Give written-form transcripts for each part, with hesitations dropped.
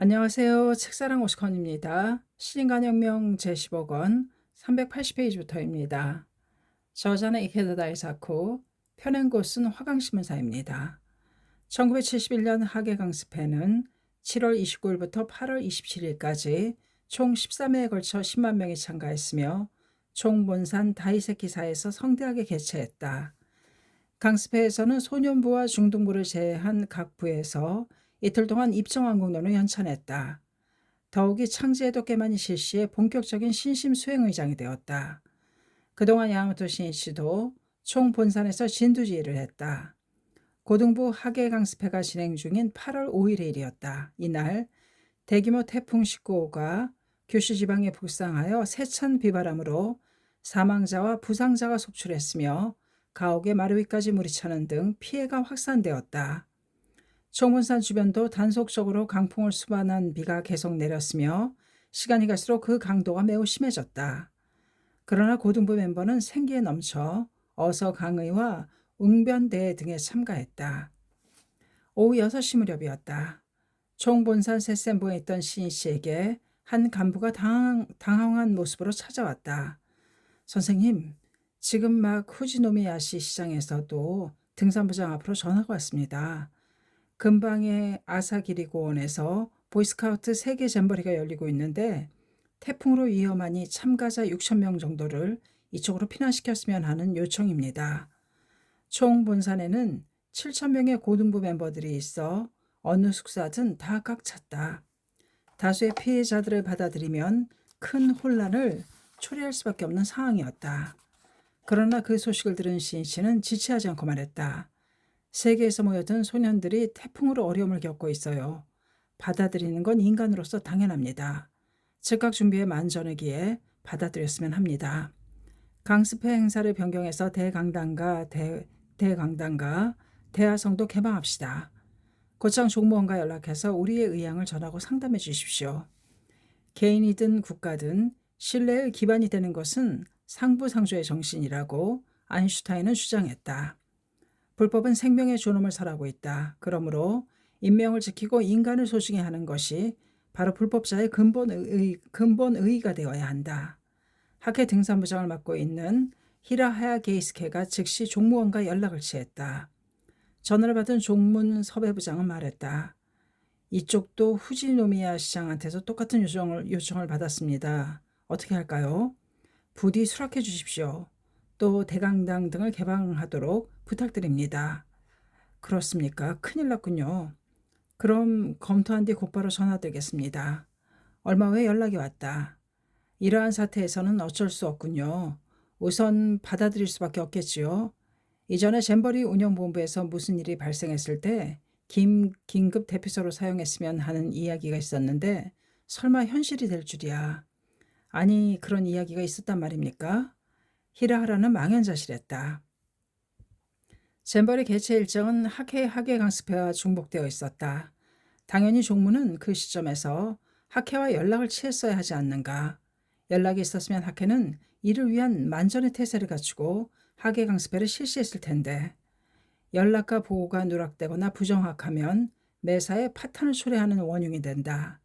안녕하세요. 책사랑 오스컨입니다. 시인간혁명 제15권 380페이지부터입니다. 저자는 이케다 이사쿠, 펴낸 곳은 화강신문사입니다. 1971년 하계강습회는 7월 29일부터 8월 27일까지 총 13회에 걸쳐 10만 명이 참가했으며 총본산 다이세키사에서 성대하게 개최했다. 강습회에서는 소년부와 중등부를 제외한 각 부에서 이틀 동안 입정왕국론을 연찬했다. 더욱이 창제에도 꽤 많이 실시해 본격적인 신심 수행의장이 되었다. 그동안 야마토 신이치도 총 본산에서 진두지휘를 했다. 고등부 하계 강습회가 진행 중인 8월 5일의 일이었다. 이날 대규모 태풍 19호가 규슈 지방에 북상하여 세찬 비바람으로 사망자와 부상자가 속출했으며 가옥의 마루위까지 물이 차는 등 피해가 확산되었다. 총문산 주변도 단속적으로 강풍을 수반한 비가 계속 내렸으며 시간이 갈수록 그 강도가 매우 심해졌다. 그러나 고등부 멤버는 생기에 넘쳐 어서 강의와 웅변대회 등에 참가했다. 오후 6시 무렵이었다. 총본산 세센부에 있던 시인 씨에게 한 간부가 당황한 모습으로 찾아왔다. 선생님, 지금 막 후지노미야시 시장에서도 등산부장 앞으로 전화가 왔습니다. 근방의 아사기리 고원에서 보이스카우트 세계 잼버리가 열리고 있는데 태풍으로 위험하니 참가자 6천 명 정도를 이쪽으로 피난시켰으면 하는 요청입니다. 총 본산에는 7천 명의 고등부 멤버들이 있어 어느 숙사든 다 꽉 찼다. 다수의 피해자들을 받아들이면 큰 혼란을 초래할 수밖에 없는 상황이었다. 그러나 그 소식을 들은 시인 씨는 지체하지 않고 말했다. 세계에서 모여든 소년들이 태풍으로 어려움을 겪고 있어요. 받아들이는 건 인간으로서 당연합니다. 즉각 준비에 만전이기에 받아들였으면 합니다. 강습회 행사를 변경해서 대강당과 대화성도 개방합시다. 고창 종무원과 연락해서 우리의 의향을 전하고 상담해 주십시오. 개인이든 국가든 신뢰의 기반이 되는 것은 상부상조의 정신이라고 아인슈타인은 주장했다. 불법은 생명의 존엄을 설하고 있다. 그러므로 인명을 지키고 인간을 소중히 하는 것이 바로 불법자의 근본의의가 되어야 한다. 학회 등산부장을 맡고 있는 히라하야 게이스케가 즉시 종무원과 연락을 취했다. 전화를 받은 종문 섭외부장은 말했다. 이쪽도 후지노미야 시장한테서 똑같은 요청을 받았습니다. 어떻게 할까요? 부디 수락해 주십시오. 또 대강당 등을 개방하도록 부탁드립니다. 그렇습니까? 큰일 났군요. 그럼 검토한 뒤 곧바로 전화드리겠습니다. 얼마 후에 연락이 왔다. 이러한 사태에서는 어쩔 수 없군요. 우선 받아들일 수밖에 없겠지요. 이전에 잼버리 운영본부에서 무슨 일이 발생했을 때 긴급 대피소로 사용했으면 하는 이야기가 있었는데 설마 현실이 될 줄이야. 아니, 그런 이야기가 있었단 말입니까? 히라하라는 망연자실했다. 잼버리 개최 일정은 학회 강습회와 중복되어 있었다. 당연히 종무는 그 시점에서 학회와 연락을 취했어야 하지 않는가. 연락이 있었으면 학회는 이를 위한 만전의 태세를 갖추고 학예 강습회를 실시했을 텐데 연락과 보고가 누락되거나 부정확하면 매사에 파탄을 초래하는 원흉이 된다.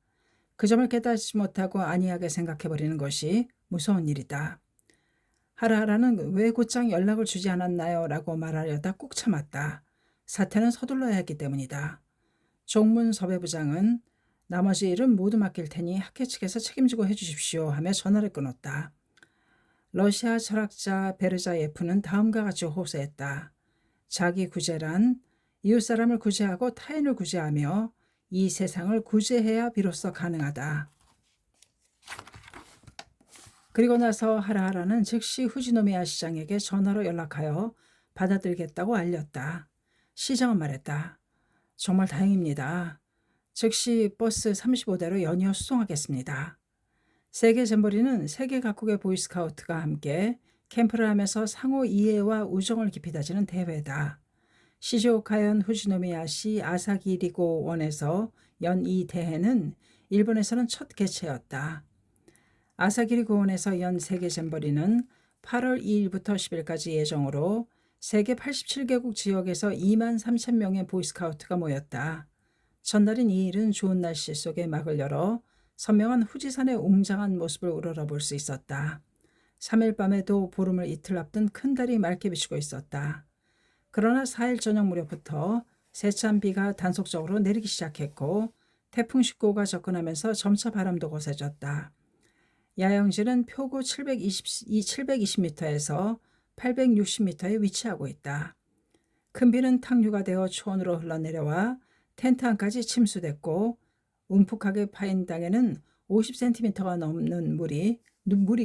그 점을 깨닫지 못하고 안이하게 생각해버리는 것이 무서운 일이다. 하라하라는 왜 곧장 연락을 주지 않았나요? 라고 말하려다 꾹 참았다. 사태는 서둘러야 했기 때문이다. 종문 섭외부장은 나머지 일은 모두 맡길 테니 학회 측에서 책임지고 해주십시오 하며 전화를 끊었다. 러시아 철학자 베르자예프는 다음과 같이 호소했다. 자기 구제란 이웃 사람을 구제하고 타인을 구제하며 이 세상을 구제해야 비로소 가능하다. 그리고 나서 하라하라는 즉시 후지노미야 시장에게 전화로 연락하여 받아들이겠다고 알렸다. 시장은 말했다. 정말 다행입니다. 즉시 버스 35대로 연이어 수송하겠습니다. 세계 잼버리는 세계 각국의 보이스카우트가 함께 캠프를 하면서 상호 이해와 우정을 깊이 다지는 대회다. 시즈오카현 후지노미야시 아사기리고 원에서 연 이 대회는 일본에서는 첫 개최였다. 아사기리 고원에서 연 세계 잼버리는 8월 2일부터 10일까지 예정으로 세계 87개국 지역에서 2만 3천 명의 보이스카우트가 모였다. 전날인 2일은 좋은 날씨 속에 막을 열어 선명한 후지산의 웅장한 모습을 우러러볼 수 있었다. 3일 밤에도 보름을 이틀 앞둔 큰 달이 맑게 비추고 있었다. 그러나 4일 저녁 무렵부터 세찬 비가 단속적으로 내리기 시작했고 태풍 19호가 접근하면서 점차 바람도 거세졌다. 야영지는 표고 720m에서 860m에 위치하고 있다. 큰 비는 탕류가 되어 초원으로 흘러내려와 텐트 안까지 침수됐고 움푹하게 파인 땅에는 50cm가 넘는 물이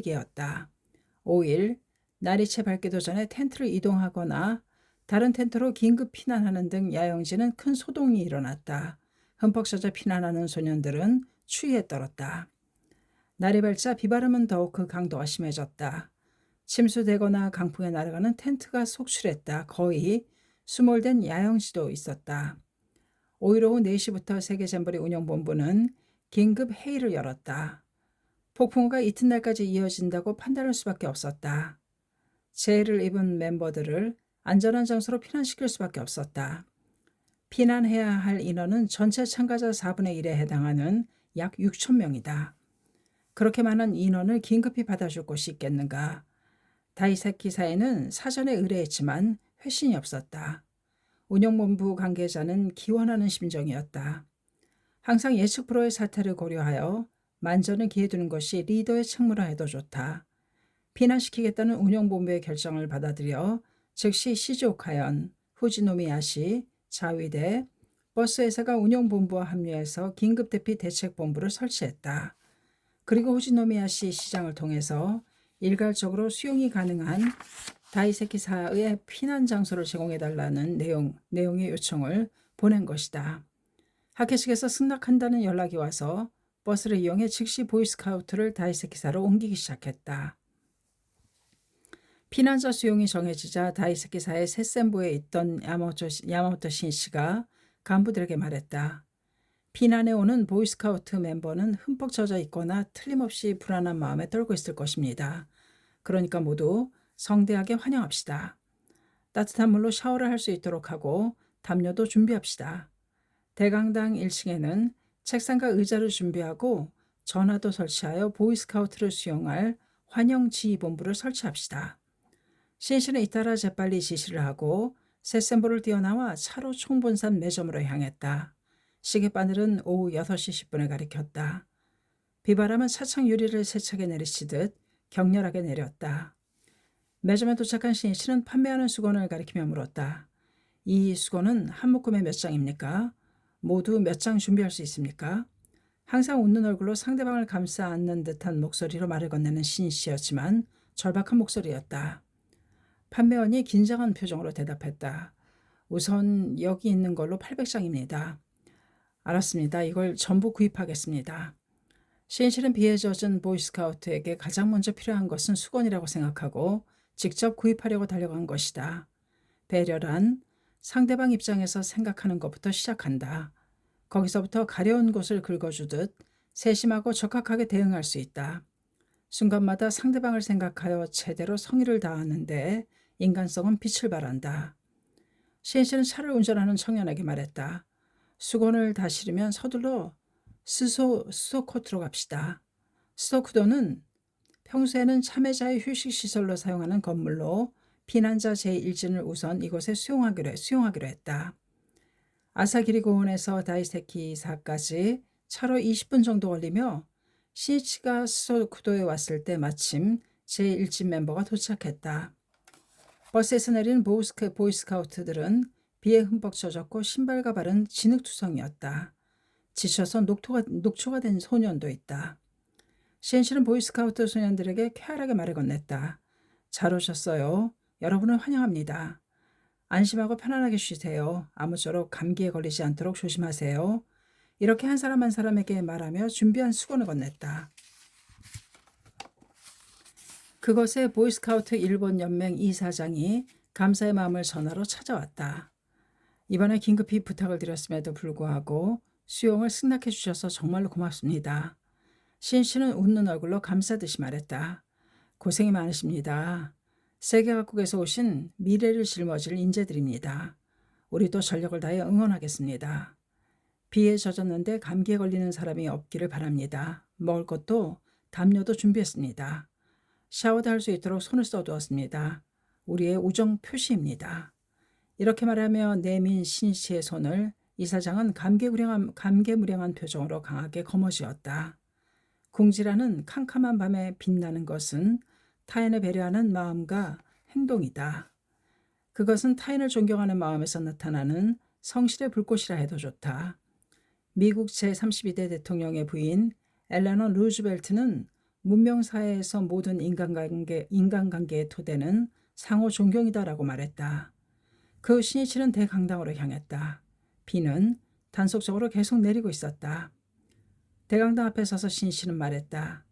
개었다. 5일, 날이 채 밝기도 전에 텐트를 이동하거나 다른 텐트로 긴급 피난하는 등 야영지는 큰 소동이 일어났다. 흠뻑 젖어 피난하는 소년들은 추위에 떨었다. 날이 밝자 비바람은 더욱 그 강도가 심해졌다. 침수되거나 강풍에 날아가는 텐트가 속출했다. 거의 수몰된 야영지도 있었다. 5일 오후 4시부터 세계잼버리 운영본부는 긴급 회의를 열었다. 폭풍우가 이튿날까지 이어진다고 판단할 수밖에 없었다. 재해를 입은 멤버들을 안전한 장소로 피난시킬 수밖에 없었다. 피난해야 할 인원은 전체 참가자 4분의 1에 해당하는 약 6천 명이다. 그렇게 많은 인원을 긴급히 받아줄 곳이 있겠는가. 다이사키 사회는 사전에 의뢰했지만 회신이 없었다. 운영본부 관계자는 기원하는 심정이었다. 항상 예측 불허의 사태를 고려하여 만전을 기해 두는 것이 리더의 책무라 해도 좋다. 피난시키겠다는 운영본부의 결정을 받아들여 즉시 시조카현, 후지노미야시, 자위대, 버스회사가 운영본부와 합류해서 긴급대피 대책본부를 설치했다. 그리고 후지노미야시 시장을 통해서 일괄적으로 수용이 가능한 다이세키사의 피난 장소를 제공해달라는 내용의 요청을 보낸 것이다. 학회 측에서 승낙한다는 연락이 와서 버스를 이용해 즉시 보이스카우트를 다이세키사로 옮기기 시작했다. 피난자 수용이 정해지자 다이세키사의 세센부에 있던 야마모토 신씨가 간부들에게 말했다. 피난에 오는 보이스카우트 멤버는 흠뻑 젖어 있거나 틀림없이 불안한 마음에 떨고 있을 것입니다. 그러니까 모두 성대하게 환영합시다. 따뜻한 물로 샤워를 할 수 있도록 하고 담요도 준비합시다. 대강당 1층에는 책상과 의자를 준비하고 전화도 설치하여 보이스카우트를 수용할 환영 지휘본부를 설치합시다. 신씨는 잇따라 재빨리 지시를 하고 세센부를 뛰어나와 차로 총본산 매점으로 향했다. 시계바늘은 오후 6시 10분을 가리켰다. 비바람은 차창 유리를 세차게 내리치듯 격렬하게 내렸다. 매점에 도착한 신씨는 판매하는 수건을 가리키며 물었다. 이 수건은 한 묶음에 몇 장입니까? 모두 몇 장 준비할 수 있습니까? 항상 웃는 얼굴로 상대방을 감싸 안는 듯한 목소리로 말을 건네는 신씨였지만 절박한 목소리였다. 판매원이 긴장한 표정으로 대답했다. 우선 여기 있는 걸로 800장입니다. 알았습니다. 이걸 전부 구입하겠습니다. 신씨는 비에 젖은 보이스카우트에게 가장 먼저 필요한 것은 수건이라고 생각하고 직접 구입하려고 달려간 것이다. 배려란 상대방 입장에서 생각하는 것부터 시작한다. 거기서부터 가려운 곳을 긁어주듯 세심하고 적확하게 대응할 수 있다. 순간마다 상대방을 생각하여 제대로 성의를 다하는데 인간성은 빛을 발한다. 신씨는 차를 운전하는 청년에게 말했다. 수건을 다 실으면 서둘러 스소코트로 갑시다. 스소쿠도는 평소에는 참여자의 휴식시설로 사용하는 건물로 피난자 제1진을 우선 이곳에 수용하기로 했다. 아사기리 공원에서 다이세키사까지 차로 20분 정도 걸리며 신이치가 스소쿠도에 왔을 때 마침 제1진 멤버가 도착했다. 버스에서 내린 보이스카우트들은 비에 흠뻑 젖었고 신발과 발은 진흙투성이었다. 지쳐서 녹초가 된 소년도 있다. 신씨는 보이스카우트 소년들에게 쾌활하게 말을 건넸다. 잘 오셨어요. 여러분을 환영합니다. 안심하고 편안하게 쉬세요. 아무쪼록 감기에 걸리지 않도록 조심하세요. 이렇게 한 사람 한 사람에게 말하며 준비한 수건을 건넸다. 그것에 보이스카우트 일본 연맹 이사장이 감사의 마음을 전하러 찾아왔다. 이번에 긴급히 부탁을 드렸음에도 불구하고 수용을 승낙해 주셔서 정말로 고맙습니다. 신씨는 웃는 얼굴로 감싸듯이 말했다. 고생이 많으십니다. 세계 각국에서 오신 미래를 짊어질 인재들입니다. 우리도 전력을 다해 응원하겠습니다. 비에 젖었는데 감기에 걸리는 사람이 없기를 바랍니다. 먹을 것도 담요도 준비했습니다. 샤워도 할 수 있도록 손을 써두었습니다. 우리의 우정 표시입니다. 이렇게 말하며 내민 신씨의 손을 이사장은 감개무량한 표정으로 강하게 거머쥐었다. 궁지라는 캄캄한 밤에 빛나는 것은 타인을 배려하는 마음과 행동이다. 그것은 타인을 존경하는 마음에서 나타나는 성실의 불꽃이라 해도 좋다. 미국 제32대 대통령의 부인 엘레너 루즈벨트는 문명사회에서 모든 인간관계의 토대는 상호 존경이다라고 말했다. 그 신이치는 대강당으로 향했다. 비는 단속적으로 계속 내리고 있었다. 대강당 앞에 서서 신이치는 말했다.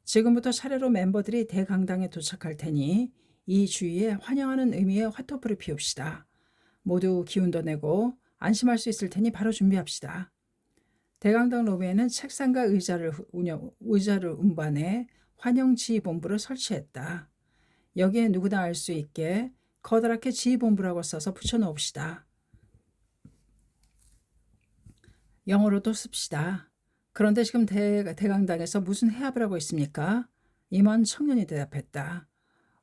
지금부터 차례로 멤버들이 대강당에 도착할 테니 이 주위에 환영하는 의미의 화토불을 피웁시다. 모두 기운도 내고 안심할 수 있을 테니 바로 준비합시다. 대강당 로비에는 책상과 의자를 운반해 환영지휘본부를 설치했다. 여기에 누구나 알 수 있게 커다랗게 지휘본부라고 써서 붙여놓읍시다. 영어로도 씁시다. 그런데 지금 대강당에서 무슨 해합을 하고 있습니까? 임원 청년이 대답했다.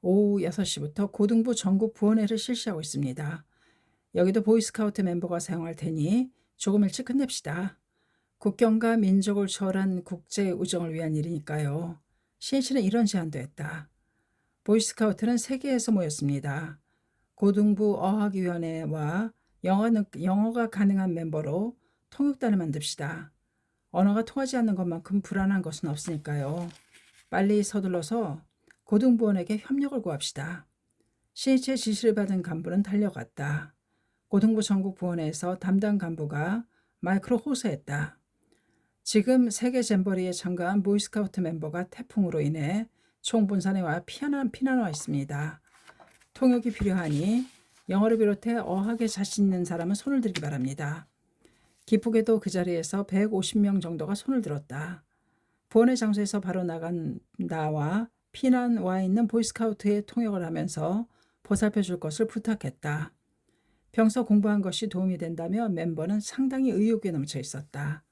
오후 6시부터 고등부 전국 부원회를 실시하고 있습니다. 여기도 보이스카우트 멤버가 사용할 테니 조금 일찍 끝냅시다. 국경과 민족을 초월한 국제 우정을 위한 일이니까요. 신씨는 이런 제안도 했다. 보이스카우트는 세계에서 모였습니다. 고등부 어학위원회와 영어가 가능한 멤버로 통역단을 만듭시다. 언어가 통하지 않는 것만큼 불안한 것은 없으니까요. 빨리 서둘러서 고등부원에게 협력을 구합시다. 신이치의 지시를 받은 간부는 달려갔다. 고등부 전국부원회에서 담당 간부가 마이크로 호소했다. 지금 세계 잼버리에 참가한 보이스카우트 멤버가 태풍으로 인해 총본산에 와 피난와 있습니다. 통역이 필요하니 영어를 비롯해 어학에 자신 있는 사람은 손을 들기 바랍니다. 기쁘게도 그 자리에서 150명 정도가 손을 들었다. 부원회 장소에서 바로 나간 나와 피난 와 있는 보이스카우트의 통역을 하면서 보살펴 줄 것을 부탁했다. 평소 공부한 것이 도움이 된다며 멤버는 상당히 의욕에 넘쳐 있었다.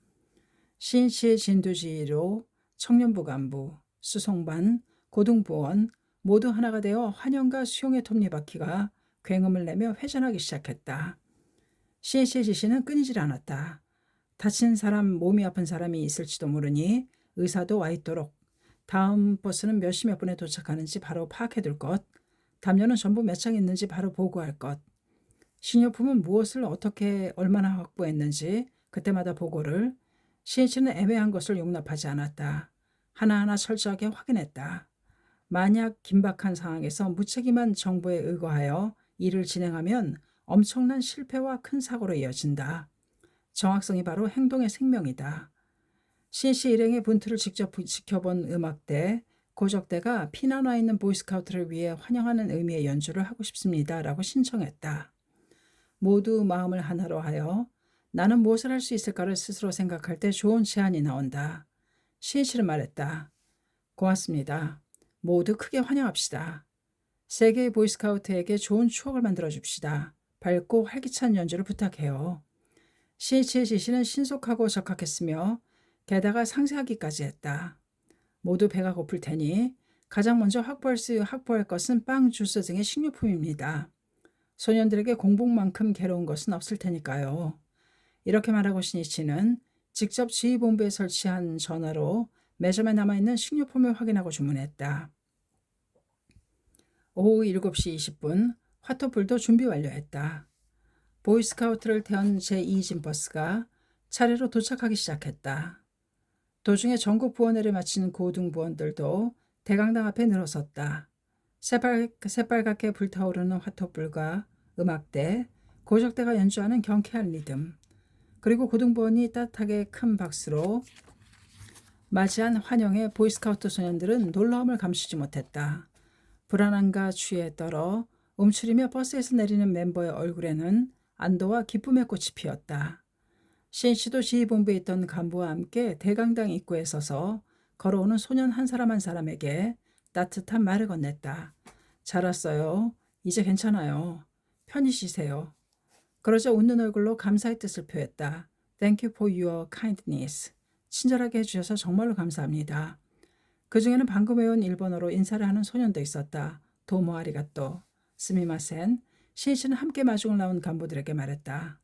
신씨의 진두지휘로 청년부 간부, 수송반, 고등부원 모두 하나가 되어 환영과 수용의 톱니바퀴가 굉음을 내며 회전하기 시작했다. 신씨의 지시는 끊이질 않았다. 다친 사람, 몸이 아픈 사람이 있을지도 모르니 의사도 와 있도록, 다음 버스는 몇 시 몇 분에 도착하는지 바로 파악해둘 것, 담요는 전부 몇 장 있는지 바로 보고할 것, 식료품은 무엇을 어떻게 얼마나 확보했는지 그때마다 보고를. 신이치는 애매한 것을 용납하지 않았다. 하나하나 철저하게 확인했다. 만약 긴박한 상황에서 무책임한 정보에 의거하여 일을 진행하면 엄청난 실패와 큰 사고로 이어진다. 정확성이 바로 행동의 생명이다. 신씨 일행의 분투를 직접 지켜본 음악대, 고적대가 피난 와 있는 보이스카우트를 위해 환영하는 의미의 연주를 하고 싶습니다. 라고 신청했다. 모두 마음을 하나로 하여 나는 무엇을 할 수 있을까를 스스로 생각할 때 좋은 제안이 나온다. 신이치는 말했다. 고맙습니다. 모두 크게 환영합시다. 세계의 보이스카우트에게 좋은 추억을 만들어 줍시다. 밝고 활기찬 연주를 부탁해요. 신이치의 지시는 신속하고 적합했으며 게다가 상세하기까지 했다. 모두 배가 고플 테니 가장 먼저 확보할 것은 빵, 주스 등의 식료품입니다. 소년들에게 공복만큼 괴로운 것은 없을 테니까요. 이렇게 말하고 신이치는 직접 지휘본부에 설치한 전화로 매점에 남아있는 식료품을 확인하고 주문했다. 오후 7시 20분 화토불도 준비 완료했다. 보이스카우트를 태운 제2진 버스가 차례로 도착하기 시작했다. 도중에 전국 부원회를 마친 고등부원들도 대강당 앞에 늘어섰다. 새빨갛게 불타오르는 화토불과 음악대, 고적대가 연주하는 경쾌한 리듬, 그리고 고등부원이 따뜻하게 큰 박수로 맞이한 환영에 보이스카우트 소년들은 놀라움을 감추지 못했다. 불안함과 추위에 떨어 움츠리며 버스에서 내리는 멤버의 얼굴에는 안도와 기쁨의 꽃이 피었다. 신씨도 지휘본부에 있던 간부와 함께 대강당 입구에 서서 걸어오는 소년 한 사람에게 따뜻한 말을 건넸다. 잘 왔어요. 이제 괜찮아요. 편히 쉬세요. 그러자 웃는 얼굴로 감사의 뜻을 표했다. Thank you for your kindness. 친절하게 해주셔서 정말로 감사합니다. 그 중에는 방금 외운 일본어로 인사를 하는 소년도 있었다. 도모 아리가또. 스미마센. 신이치는 함께 마중을 나온 간부들에게 말했다.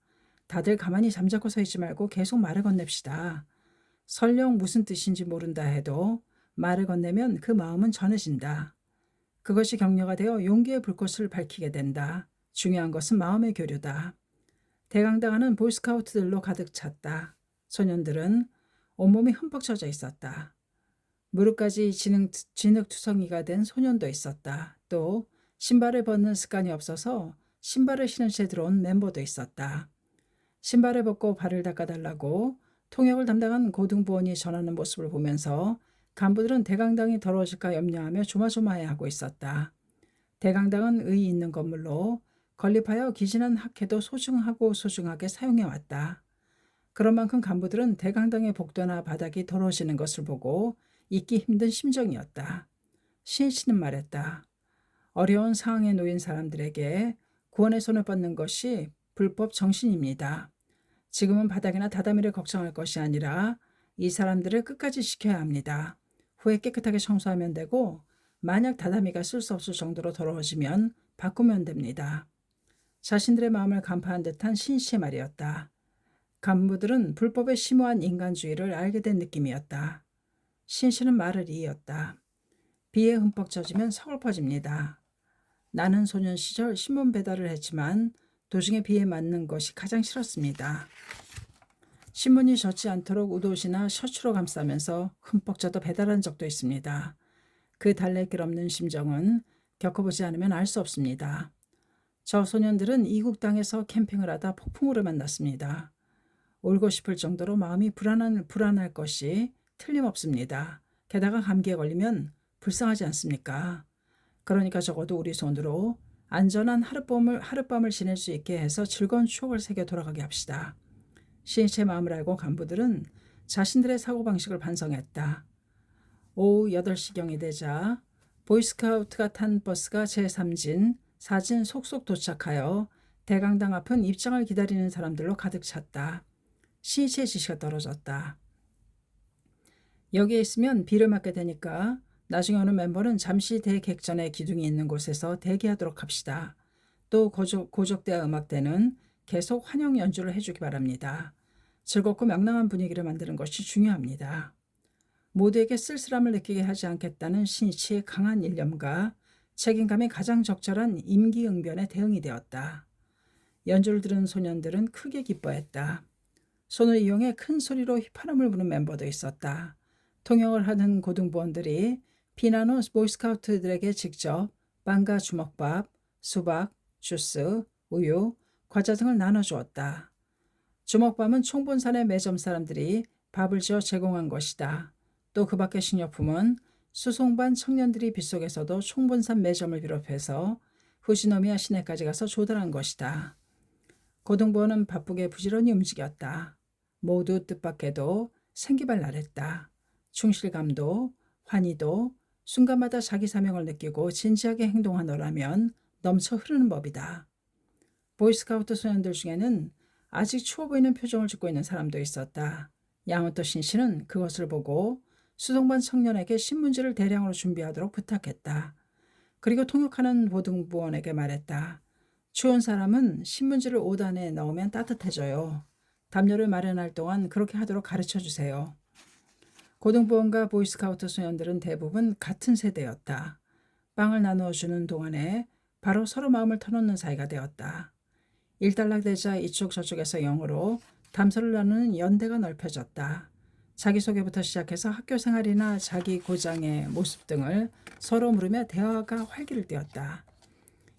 다들 가만히 잠자코 서 있지 말고 계속 말을 건넵시다. 설령 무슨 뜻인지 모른다 해도 말을 건네면 그 마음은 전해진다. 그것이 격려가 되어 용기의 불꽃을 밝히게 된다. 중요한 것은 마음의 교류다. 대강당은 보이스카우트들로 가득 찼다. 소년들은 온몸이 흠뻑 젖어 있었다. 무릎까지 진흙투성이가 된 소년도 있었다. 또 신발을 벗는 습관이 없어서 신발을 신은 채 들어온 멤버도 있었다. 신발을 벗고 발을 닦아달라고 통역을 담당한 고등부원이 전하는 모습을 보면서 간부들은 대강당이 더러워질까 염려하며 조마조마해하고 있었다. 대강당은 의의 있는 건물로 건립하여 기진한 학회도 소중하게 사용해왔다. 그런 만큼 간부들은 대강당의 복도나 바닥이 더러워지는 것을 보고 잊기 힘든 심정이었다. 신이치는 말했다. 어려운 상황에 놓인 사람들에게 구원의 손을 뻗는 것이 불법 정신입니다. 지금은 바닥이나 다다미를 걱정할 것이 아니라 이 사람들을 끝까지 지켜야 합니다. 후에 깨끗하게 청소하면 되고 만약 다다미가 쓸 수 없을 정도로 더러워지면 바꾸면 됩니다. 자신들의 마음을 간파한 듯한 신이치의 말이었다. 간부들은 불법의 심오한 인간주의를 알게 된 느낌이었다. 신이치는 말을 이었다. 비에 흠뻑 젖으면 서글퍼집니다. 나는 소년 시절 신문 배달을 했지만 도중에 비에 맞는 것이 가장 싫었습니다. 신문이 젖지 않도록 우도시나 셔츠로 감싸면서 흠뻑 젖어 배달한 적도 있습니다. 그 달래길 없는 심정은 겪어보지 않으면 알 수 없습니다. 저 소년들은 이국 땅에서 캠핑을 하다 폭풍우를 만났습니다. 울고 싶을 정도로 마음이 불안할 것이 틀림없습니다. 게다가 감기에 걸리면 불쌍하지 않습니까? 그러니까 적어도 우리 손으로 안전한 하룻밤을 지낼 수 있게 해서 즐거운 추억을 새겨 돌아가게 합시다. 신이치의 마음을 알고 간부들은 자신들의 사고방식을 반성했다. 오후 8시경이 되자 보이스카우트가 탄 버스가 제3진, 4진 속속 도착하여 대강당 앞은 입장을 기다리는 사람들로 가득 찼다. 신이치의 지시가 떨어졌다. 여기에 있으면 비를 맞게 되니까 나중에 오는 멤버는 잠시 대객전의 기둥이 있는 곳에서 대기하도록 합시다. 또 고적대와 음악대는 계속 환영 연주를 해주기 바랍니다. 즐겁고 명랑한 분위기를 만드는 것이 중요합니다. 모두에게 쓸쓸함을 느끼게 하지 않겠다는 신이치의 강한 일념과 책임감이 가장 적절한 임기응변의 대응이 되었다. 연주를 들은 소년들은 크게 기뻐했다. 손을 이용해 큰 소리로 휘파람을 부는 멤버도 있었다. 통역을 하는 고등부원들이 비난 후 보이스카우트들에게 직접 빵과 주먹밥, 수박, 주스, 우유, 과자 등을 나눠주었다. 주먹밥은 총본산의 매점 사람들이 밥을 지어 제공한 것이다. 또 그 밖의 식료품은 수송반 청년들이 빗속에서도 총본산 매점을 비롯해서 후시노미야 시내까지 가서 조달한 것이다. 고등부원은 바쁘게 부지런히 움직였다. 모두 뜻밖에도 생기발 나랬다. 충실감도 환희도 순간마다 자기 사명을 느끼고 진지하게 행동하노라면 넘쳐 흐르는 법이다. 보이스카우트 소년들 중에는 아직 추워 보이는 표정을 짓고 있는 사람도 있었다. 야마토 신씨는 그것을 보고 수송반 청년에게 신문지를 대량으로 준비하도록 부탁했다. 그리고 통역하는 보등부원에게 말했다. 추운 사람은 신문지를 옷 안에 넣으면 따뜻해져요. 담요를 마련할 동안 그렇게 하도록 가르쳐 주세요. 고등부원과 보이스카우트 소년들은 대부분 같은 세대였다. 빵을 나누어 주는 동안에 바로 서로 마음을 터놓는 사이가 되었다. 일단락되자 이쪽 저쪽에서 영어로 담소를 나누는 연대가 넓혀졌다. 자기소개부터 시작해서 학교 생활이나 자기 고장의 모습 등을 서로 물으며 대화가 활기를 띠었다.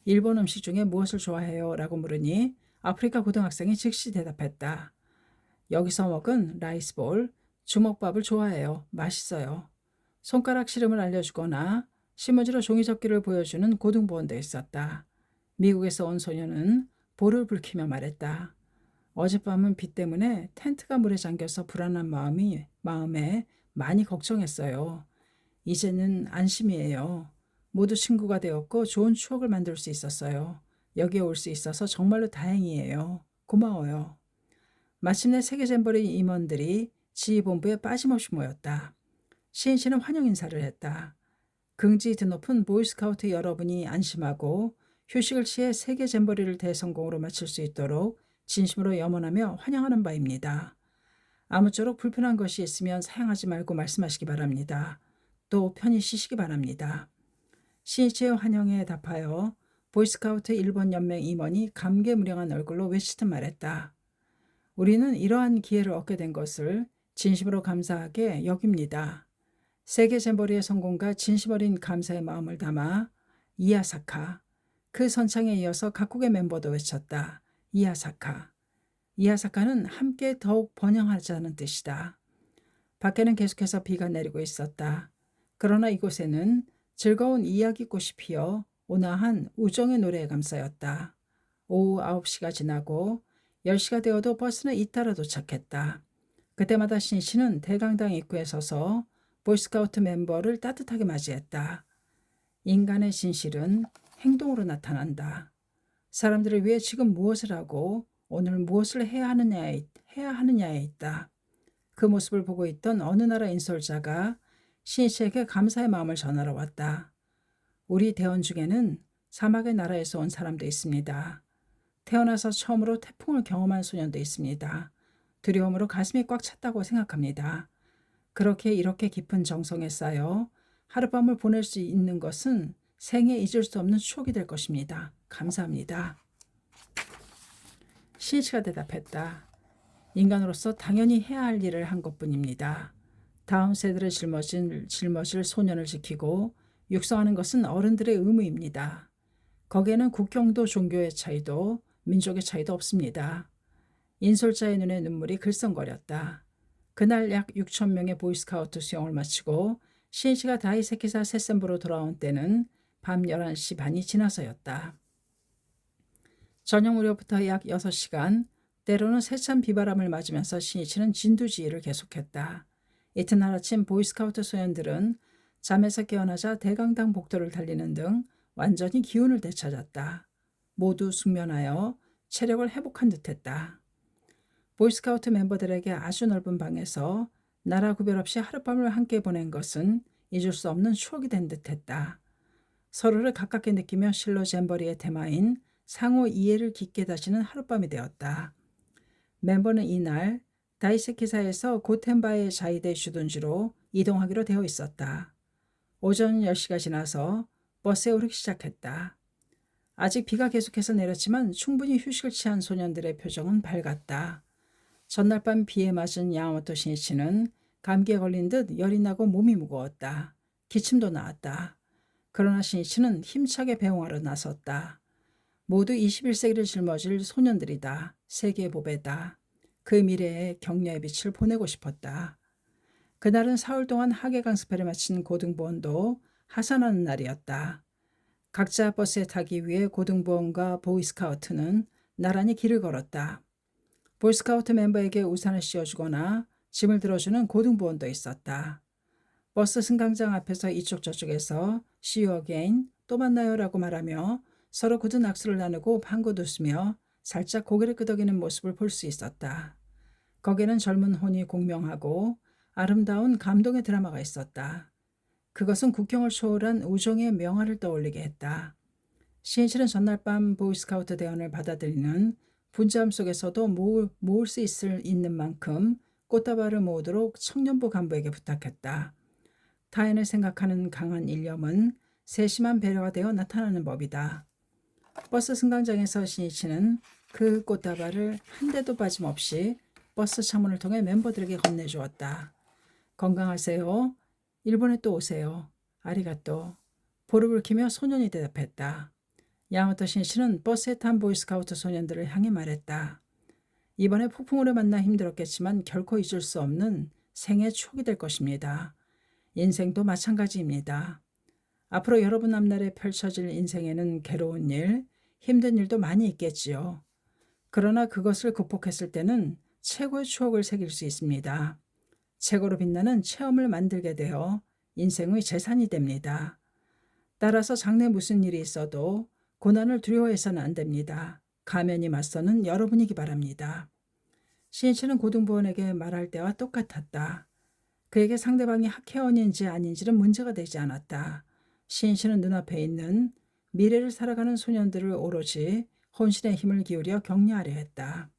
일본 음식 중에 무엇을 좋아해요? 라고 물으니 아프리카 고등학생이 즉시 대답했다. 여기서 먹은 라이스볼, 주먹밥을 좋아해요. 맛있어요. 손가락 시름을 알려주거나 신문지로 종이접기를 보여주는 고등부원도 있었다. 미국에서 온 소녀는 볼을 붉히며 말했다. 어젯밤은 비 때문에 텐트가 물에 잠겨서 불안한 마음에 많이 걱정했어요. 이제는 안심이에요. 모두 친구가 되었고 좋은 추억을 만들 수 있었어요. 여기에 올 수 있어서 정말로 다행이에요. 고마워요. 마침내 세계 잼버리 임원들이 지휘본부에 빠짐없이 모였다. 시인씨는 환영 인사를 했다. 긍지 드높은 보이스카우트 여러분이 안심하고 휴식을 취해 세계 잼버리를 대성공으로 마칠 수 있도록 진심으로 염원하며 환영하는 바입니다. 아무쪼록 불편한 것이 있으면 사양하지 말고 말씀하시기 바랍니다. 또 편히 쉬시기 바랍니다. 시인씨의 환영에 답하여 보이스카우트 일본 연맹 임원이 감개무량한 얼굴로 외치듯 말했다. 우리는 이러한 기회를 얻게 된 것을 진심으로 감사하게 여깁니다. 세계 잼버리의 성공과 진심 어린 감사의 마음을 담아 이야사카. 그 선창에 이어서 각국의 멤버도 외쳤다. 이야사카. 이야사카는 함께 더욱 번영하자는 뜻이다. 밖에는 계속해서 비가 내리고 있었다. 그러나 이곳에는 즐거운 이야기꽃이 피어 온화한 우정의 노래에 감싸였다. 오후 9시가 지나고 10시가 되어도 버스는 잇따라 도착했다. 그때마다 신씨는 대강당 입구에 서서 보이스카우트 멤버를 따뜻하게 맞이했다. 인간의 진실은 행동으로 나타난다. 사람들을 위해 지금 무엇을 하고 오늘 무엇을 해야 하느냐에 있다. 그 모습을 보고 있던 어느 나라 인솔자가 신씨에게 감사의 마음을 전하러 왔다. 우리 대원 중에는 사막의 나라에서 온 사람도 있습니다. 태어나서 처음으로 태풍을 경험한 소년도 있습니다. 두려움으로 가슴이 꽉 찼다고 생각합니다. 그렇게 이렇게 깊은 정성에 쌓여 하룻밤을 보낼 수 있는 것은 생애 잊을 수 없는 추억이 될 것입니다. 감사합니다. 시인씨가 대답했다. 인간으로서 당연히 해야 할 일을 한 것뿐입니다. 다음 세대를 짊어질 소년을 지키고 육성하는 것은 어른들의 의무입니다. 거기에는 국경도 종교의 차이도 민족의 차이도 없습니다. 인솔자의 눈에 눈물이 글썽거렸다. 그날 약 6천 명의 보이스카우트 수용을 마치고 시인씨가 다이세키사 세센부로 돌아온 때는 밤 11시 반이 지나서였다. 저녁 무렵부터 약 6시간, 때로는 세찬 비바람을 맞으면서 시인씨는 진두지휘를 계속했다. 이튿날 아침 보이스카우트 소년들은 잠에서 깨어나자 대강당 복도를 달리는 등 완전히 기운을 되찾았다. 모두 숙면하여 체력을 회복한 듯했다. 보이스카우트 멤버들에게 아주 넓은 방에서 나라 구별 없이 하룻밤을 함께 보낸 것은 잊을 수 없는 추억이 된 듯했다. 서로를 가깝게 느끼며 실로 잼버리의 테마인 상호 이해를 깊게 다지는 하룻밤이 되었다. 멤버는 이날 다이세키사에서 고텐바의 자이데 슈둔지로 이동하기로 되어 있었다. 오전 10시가 지나서 버스에 오르기 시작했다. 아직 비가 계속해서 내렸지만 충분히 휴식을 취한 소년들의 표정은 밝았다. 전날 밤 비에 맞은 야마모토 신이치는 감기에 걸린 듯 열이 나고 몸이 무거웠다. 기침도 나왔다. 그러나 신이치는 힘차게 배웅하러 나섰다. 모두 21세기를 짊어질 소년들이다. 세계의 보배다. 그 미래에 격려의 빛을 보내고 싶었다. 그날은 사흘 동안 학예 강습회를 마친 고등부원도 하산하는 날이었다. 각자 버스에 타기 위해 고등부원과 보이스카우트는 나란히 길을 걸었다. 보이스카우트 멤버에게 우산을 씌워주거나 짐을 들어주는 고등부원도 있었다. 버스 승강장 앞에서 이쪽 저쪽에서 See you again, 또 만나요라고 말하며 서로 굳은 악수를 나누고 방긋 웃으며 살짝 고개를 끄덕이는 모습을 볼 수 있었다. 거기에는 젊은 혼이 공명하고 아름다운 감동의 드라마가 있었다. 그것은 국경을 초월한 우정의 명화를 떠올리게 했다. 시인씨는 전날 밤 보이스카우트 대원을 받아들이는 분주함 속에서도 모을 수 있는 만큼 꽃다발을 모으도록 청년부 간부에게 부탁했다. 타인을 생각하는 강한 일념은 세심한 배려가 되어 나타나는 법이다. 버스 승강장에서 시니치는 그 꽃다발을 한 대도 빠짐없이 버스 창문을 통해 멤버들에게 건네주었다. 건강하세요. 일본에 또 오세요. 아리가또. 보름을 키며 소년이 대답했다. 야마토 신씨는 버스에 탄 보이스카우트 소년들을 향해 말했다. 이번에 폭풍으로 만나 힘들었겠지만 결코 잊을 수 없는 생의 추억이 될 것입니다. 인생도 마찬가지입니다. 앞으로 여러분 앞날에 펼쳐질 인생에는 괴로운 일, 힘든 일도 많이 있겠지요. 그러나 그것을 극복했을 때는 최고의 추억을 새길 수 있습니다. 최고로 빛나는 체험을 만들게 되어 인생의 재산이 됩니다. 따라서 장래 무슨 일이 있어도 고난을 두려워해서는 안 됩니다. 가면이 맞서는 여러분이기 바랍니다. 신이치는 고등부원에게 말할 때와 똑같았다. 그에게 상대방이 하케원인지 아닌지는 문제가 되지 않았다. 신이치는 눈앞에 있는 미래를 살아가는 소년들을 오로지 혼신의 힘을 기울여 격려하려 했다.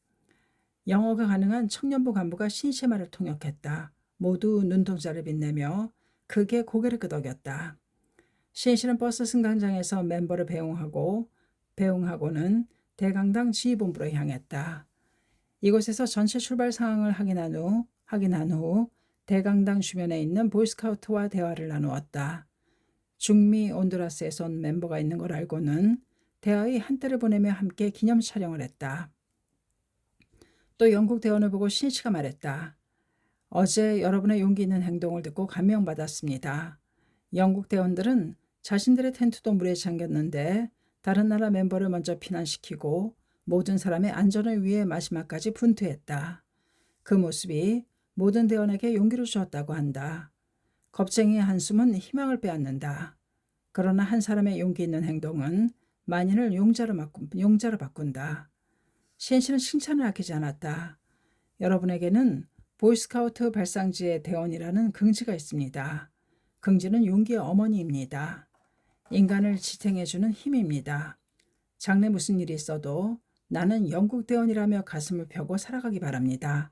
영어가 가능한 청년부 간부가 신이치의 말을 통역했다. 모두 눈동자를 빛내며 크게 고개를 끄덕였다. 신이치는 버스 승강장에서 멤버를 배웅하고는 대강당 지휘본부로 향했다. 이곳에서 전체 출발 상황을 확인한 후 대강당 주변에 있는 보이스카우트와 대화를 나누었다. 중미 온두라스에서 온 멤버가 있는 걸 알고는 대화의 한때를 보내며 함께 기념 촬영을 했다. 또 영국 대원을 보고 신이치가 말했다. 어제 여러분의 용기 있는 행동을 듣고 감명받았습니다. 영국 대원들은 자신들의 텐트도 물에 잠겼는데 다른 나라 멤버를 먼저 피난시키고 모든 사람의 안전을 위해 마지막까지 분투했다. 그 모습이 모든 대원에게 용기를 주었다고 한다. 겁쟁이의 한숨은 희망을 빼앗는다. 그러나 한 사람의 용기 있는 행동은 만인을 용자로 바꾼다. 신이치는 칭찬을 아끼지 않았다. 여러분에게는 보이스카우트 발상지의 대원이라는 긍지가 있습니다. 긍지는 용기의 어머니입니다. 인간을 지탱해주는 힘입니다. 장래 무슨 일이 있어도 나는 영국대원이라며 가슴을 펴고 살아가기 바랍니다.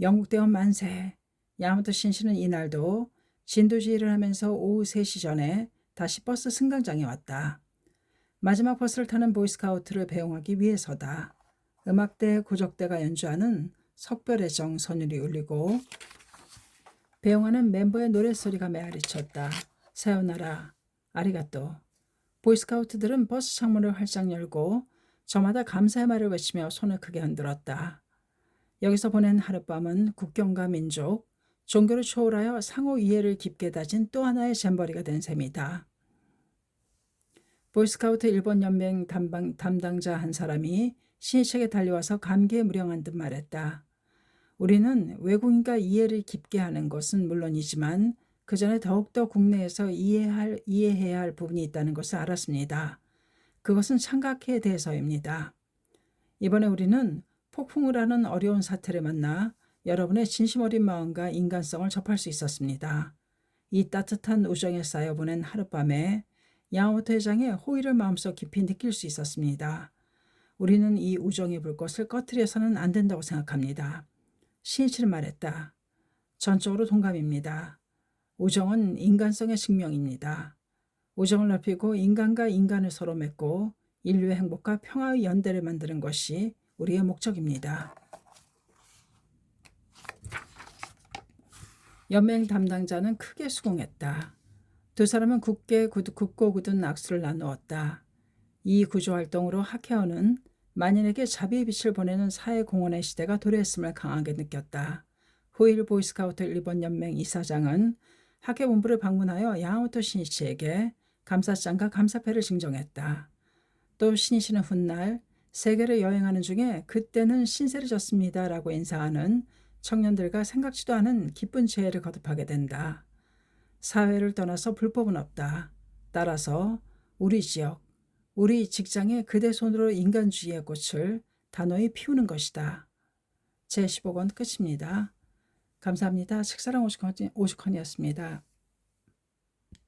영국대원 만세. 야마토 신시는 이날도 진도지휘를 하면서 오후 3시 전에 다시 버스 승강장에 왔다. 마지막 버스를 타는 보이스카우트를 배웅하기 위해서다. 음악대 고적대가 연주하는 석별의 정 선율이 울리고 배웅하는 멤버의 노랫소리가 메아리쳤다. 사요나라, 아리가또. 보이스카우트들은 버스 창문을 활짝 열고 저마다 감사의 말을 외치며 손을 크게 흔들었다. 여기서 보낸 하룻밤은 국경과 민족, 종교를 초월하여 상호 이해를 깊게 다진 또 하나의 잼버리가 된 셈이다. 보이스카우트 일본 연맹 담당자 한 사람이 신이치에게 달려와서 감개에 무량한 듯 말했다. 우리는 외국인과 이해를 깊게 하는 것은 물론이지만 그 전에 더욱더 국내에서 이해해야 할 부분이 있다는 것을 알았습니다. 그것은 창각회에 대해서입니다. 이번에 우리는 폭풍을 하는 어려운 사태를 만나 여러분의 진심 어린 마음과 인간성을 접할 수 있었습니다. 이 따뜻한 우정에 쌓여 보낸 하룻밤에 야마모토 회장의 호의를 마음속 깊이 느낄 수 있었습니다. 우리는 이 우정의 불꽃을 꺼트려서는 안 된다고 생각합니다. 신이치는 말했다. 전적으로 동감입니다. 우정은 인간성의 증명입니다. 우정을 넓히고 인간과 인간을 서로 맺고 인류의 행복과 평화의 연대를 만드는 것이 우리의 목적입니다. 연맹 담당자는 크게 수긍했다. 두 사람은 굳고 굳은 악수를 나누었다. 이 구조활동으로 하케어는 만인에게 자비의 빛을 보내는 사회공헌의 시대가 도래했음을 강하게 느꼈다. 후일 보이스카우트 일본 연맹 이사장은 학회 본부를 방문하여 야마모토 신이치에게 감사장과 감사패를 증정했다. 또 신이치는 훗날 세계를 여행하는 중에 그때는 신세를 졌습니다 라고 인사하는 청년들과 생각지도 않은 기쁜 재회를 거듭하게 된다. 사회를 떠나서 불법은 없다. 따라서 우리 지역, 우리 직장에 그대 손으로 인간주의의 꽃을 단호히 피우는 것이다. 제15권 끝입니다. 감사합니다. 책사랑 오죽헌이었습니다.